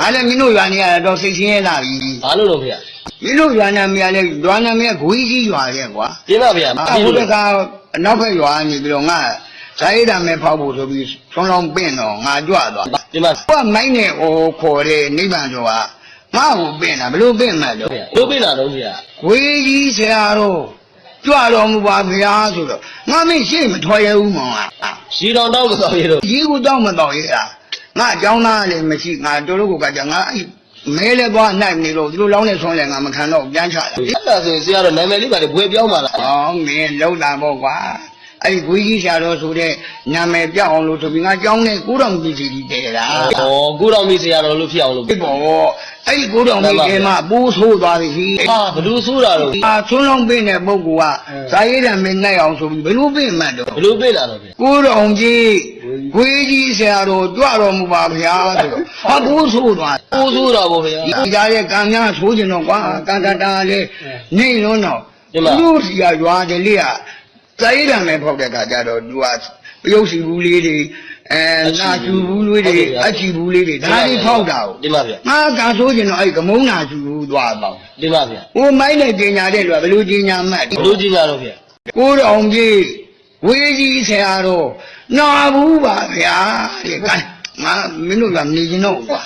ငါလည်းမင်းတို့ရွာနေရတော့စိတ်ဆင်းရဲလာပြီ ဘာလို့လို့ဖေ မင်းတို့ရွာနာမည်လည်းရွာနာမည်ဂွေးကြီးရွာရဲ့ကွာ ပြင်းပါဗျာ အခုတခါနောက်ဘက်ရွာနေပြီးတော့ငါဇာအိဒါမဲဖောက်ဖို့ဆိုပြီးဆုံးလုံးပင့်တော့ငါကြွသွား ပြင်းပါ ဟိုကမိုင်းနဲ့ဟိုခေါ်တဲ့နိဗ္ဗာန်ဆိုတာငါ့ကိုပင့်တာဘလို့ပင့်မှလို့ လို့ပြင်းတာတော့ဖေ ဂွေးကြီးဆရာတော်ကြွတော်မူပါဗျာဆိုတော့ငါမင်းရှေ့မထွက်ရဘူးမောင်က ရှီတောင်တောက်မတော်ရတော့ ဒီကူတော့မတော်ရတာငါအကြောင်းသားလည်းမရှိငါတို့တို့ကကြငါအဲ့မဲလဲသွားနိုင်နေလို့ဒီလိုလောင်းနေဆုံးလဲငါမခံတော့ပြန်ချတာ အဲ့ဒါဆိုရင်ဆရာတော့နာမည်လေးပါလေဘွယ်ပြောင်းပါလား ။အော်မင်းလုံတာပေါ့ကွာ။အဲ့ဒီဂွေးကြီးဆရာတော်ဆိုတဲ့နာမည်ပြောက်အောင်လို့ဆိုပြီးငါကြောင်းနဲ့ကိုတော်ပြည်စီတဲတာ ဩကိုတော်မီဆရာတော်လို့ဖြစ်အောင်လို့ ။ဒီပေါ့အဲ့ဒီကိုတော်ပြည်ကမှပိုးဆိုးသွားပြီ။ ဟာဘလူဆိုးတာတော့ အာသွန်းလုံးပင်းတဲ့ပုဂ္ဂိုလ်ကဇာရေးတံမင်းနိုင်အောင်ဆိုပြီးဘယ်လိုပင်းမှတ်တော့ ဘလူပြင်းတာတော့ဖေ ကိုတော်ကြီးဂွေးကြီးဆရာတော်ကြွတော်မူပါဗျာဆိုတော့ဟာပိုးဆိုးသွား ကိုဆိုးတာပေါ့ဖေ ဒီကြားရဲ့ကံများဆိုးကျင်တော့ကွာကံတတာလေးနေလုံးတော့သူ့စီကရွာတယ်လေကဇာရေးတံမင်းဖောက်တဲ့ခါကျတော့သူကပယုတ်စီဘူးလေးတွေနာကျူဘူးလေးတွေအချီဘူးလေးတွေဒါလေးဖောက်တာကို ပြင်းပါဗျာ ငါကဆိုးကျင်တော့အဲ့ကမုန်းနာကျူဘူးသွားတော့ ပြင်းပါဗျာ ဟိုမိုင်းနဲ့တင်ညာတဲ့လူကဘယ်လိုတင်ညာမှတ် ဘလူကြီးကြတော့ဖေ ကိုတော်ကြီးဝေးကြီးဆရာတော်နာဘူးပါဗျာတဲ့ကဲငါမင်းတို့ကမနေကျင်တော့ကွာ